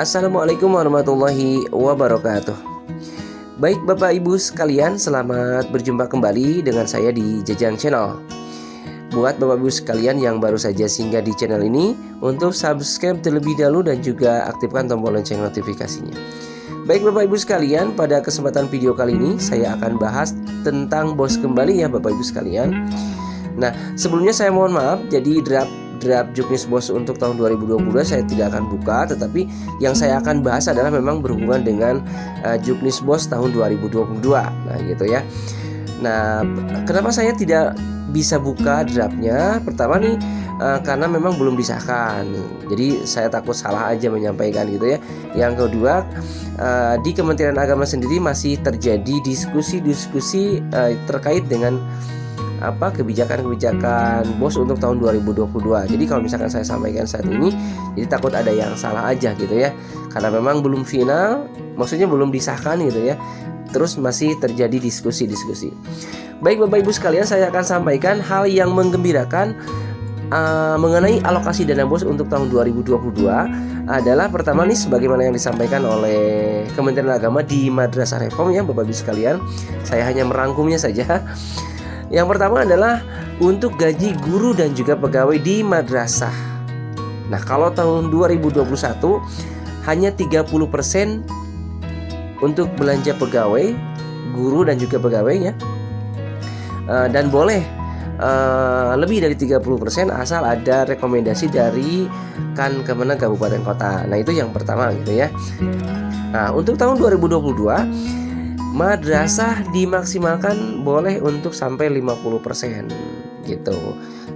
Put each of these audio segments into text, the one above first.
Assalamualaikum warahmatullahi wabarakatuh. Baik Bapak Ibu sekalian, selamat berjumpa kembali dengan saya di Jajang Channel. Buat Bapak Ibu sekalian yang baru saja singgah di channel ini, untuk subscribe terlebih dahulu dan juga aktifkan tombol lonceng notifikasinya. Baik Bapak Ibu sekalian, pada kesempatan video kali ini saya akan bahas tentang bos kembali ya Bapak Ibu sekalian. Nah, sebelumnya saya mohon maaf, jadi draft Juknis Bos untuk tahun 2022 saya tidak akan buka, tetapi yang saya akan bahas adalah memang berhubungan dengan Juknis Bos tahun 2022. Nah, gitu ya. Nah, kenapa saya tidak bisa buka draftnya? Pertama nih, karena memang belum disahkan. Jadi saya takut salah aja menyampaikan gitu ya. Yang kedua, di Kementerian Agama sendiri masih terjadi diskusi-diskusi terkait dengan kebijakan-kebijakan bos untuk tahun 2022. Jadi kalau misalkan saya sampaikan saat ini, jadi takut ada yang salah aja gitu ya. Karena memang belum final, maksudnya belum disahkan gitu ya. Terus masih terjadi diskusi-diskusi. Baik Bapak Ibu sekalian, saya akan sampaikan hal yang menggembirakan mengenai alokasi dana bos untuk tahun 2022 adalah pertama nih, sebagaimana yang disampaikan oleh Kementerian Agama di Madrasah Reform ya Bapak Ibu sekalian. Saya hanya merangkumnya saja. Yang pertama adalah untuk gaji guru dan juga pegawai di madrasah. Nah, kalau tahun 2021 hanya 30% untuk belanja pegawai, guru dan juga pegawainya. Dan boleh lebih dari 30% asal ada rekomendasi dari Kemenag Kabupaten Kota. Nah, itu yang pertama gitu ya. Nah, untuk tahun 2022 madrasah dimaksimalkan boleh untuk sampai 50% gitu.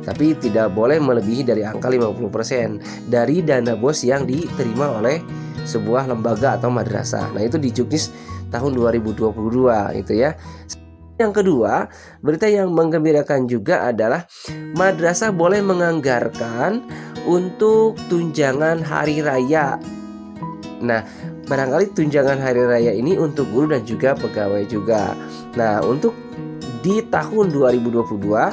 Tapi tidak boleh melebihi dari angka 50% dari dana bos yang diterima oleh sebuah lembaga atau madrasah. Nah, itu di Juknis tahun 2022 itu ya. Yang kedua, berita yang menggembirakan juga adalah madrasah boleh menganggarkan untuk tunjangan hari raya. Nah, barangkali tunjangan hari raya ini untuk guru dan juga pegawai juga. Nah, untuk di tahun 2022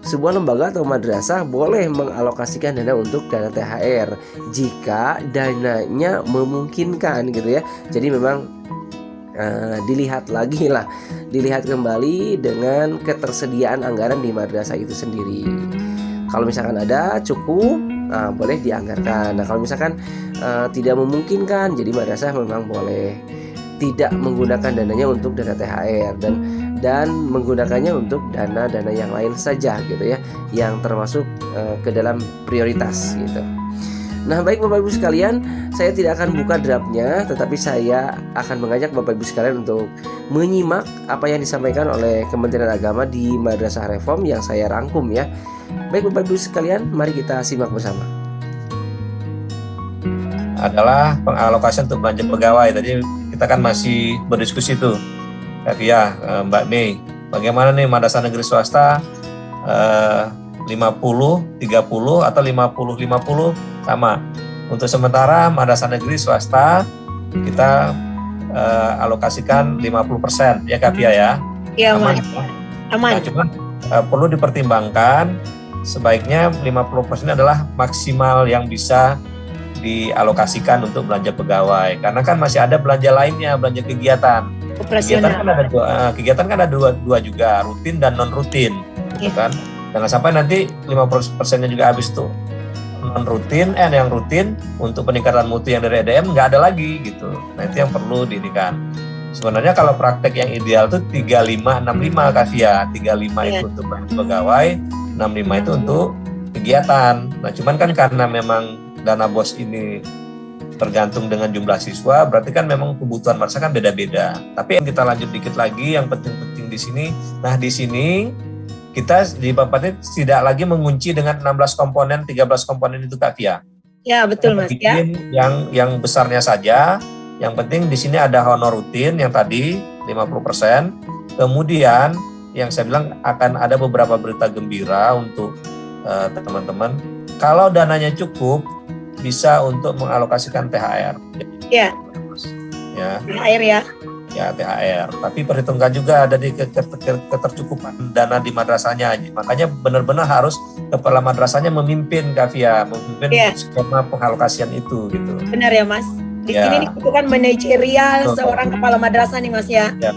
sebuah lembaga atau madrasah boleh mengalokasikan dana untuk dana THR jika dananya memungkinkan gitu ya. Jadi memang dilihat kembali dengan ketersediaan anggaran di madrasah itu sendiri. Kalau misalkan ada cukup, boleh dianggarkan. Nah, kalau misalkan tidak memungkinkan, jadi madrasah memang boleh tidak menggunakan dananya untuk dana THR dan menggunakannya untuk dana-dana yang lain saja gitu ya, yang termasuk ke dalam prioritas gitu. Nah, baik Bapak Ibu sekalian, saya tidak akan buka draftnya, tetapi saya akan mengajak Bapak Ibu sekalian untuk menyimak apa yang disampaikan oleh Kementerian Agama di Madrasah Reform yang saya rangkum ya. Baik Bapak Ibu sekalian, mari kita simak bersama. Adalah pengalokasian untuk belanja pegawai. Tadi kita kan masih berdiskusi tuh, ya Mbak Mei, bagaimana nih madrasah negeri swasta 50, 30 atau 50, 50 sama. Untuk sementara madrasah negeri swasta kita alokasikan 50% ya Kak Pia ya. Iya, aman. Nah, cuman perlu dipertimbangkan sebaiknya 50% adalah maksimal yang bisa dialokasikan untuk belanja pegawai, karena kan masih ada belanja lainnya, belanja kegiatan. Kegiatan kan ada dua juga, rutin dan non rutin, gitu kan. Jangan sampai nanti 50%-nya juga habis tuh non rutin, yang rutin untuk peningkatan mutu yang dari EDM nggak ada lagi gitu. Nah, itu yang perlu diindikan. Sebenarnya kalau praktek yang ideal tuh 35-65 Kavia, 35 itu untuk pegawai, 65 itu untuk kegiatan. Nah, cuman kan karena memang dana bos ini tergantung dengan jumlah siswa, berarti kan memang kebutuhan madrasah kan beda-beda. Tapi yang kita lanjut dikit lagi, yang penting-penting di sini. Nah, di sini kita di Bapak ini tidak lagi mengunci dengan 16 komponen, 13 komponen itu Kak Fia. Ya, betul Mas ya. Yang besarnya saja. Yang penting di sini ada honor rutin yang tadi 50%. Kemudian yang saya bilang akan ada beberapa berita gembira untuk teman-teman. Kalau dananya cukup, bisa untuk mengalokasikan THR. Ya. THR ya. Ya, THR. Tapi perhitungkan juga ada di ketercukupan dana di madrasahnya. Makanya benar-benar harus kepala madrasahnya memimpin Kavia, memimpin skema pengalokasian itu gitu. Benar ya Mas. Di Ya. sini dibutuhkan manajerial Betul. seorang kepala madrasah nih Mas ya. Ya.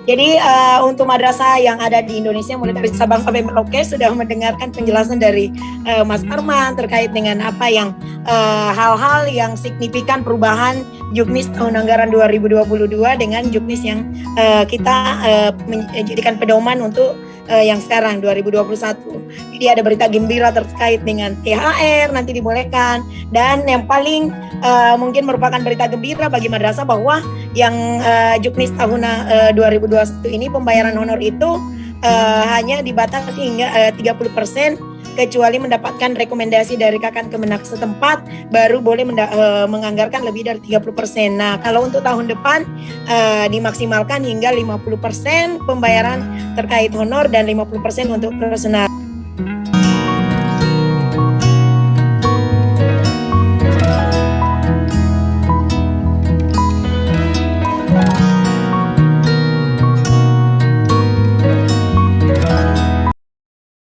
Jadi untuk madrasah yang ada di Indonesia mulai dari Sabang sampai Merauke sudah mendengarkan penjelasan dari Mas Arman terkait dengan apa yang hal-hal yang signifikan perubahan Juknis tahun anggaran 2022 dengan Juknis yang kita menjadikan pedoman untuk yang sekarang 2021. Jadi ada berita gembira terkait dengan THR nanti dibolehkan, dan yang paling mungkin merupakan berita gembira bagi madrasah bahwa yang Juknis tahun 2021 ini pembayaran honor itu hanya dibatasi hingga 30%, kecuali mendapatkan rekomendasi dari Kakan Kemenak setempat baru boleh menganggarkan lebih dari 30%. Nah, kalau untuk tahun depan dimaksimalkan hingga 50% pembayaran terkait honor dan 50% untuk personal.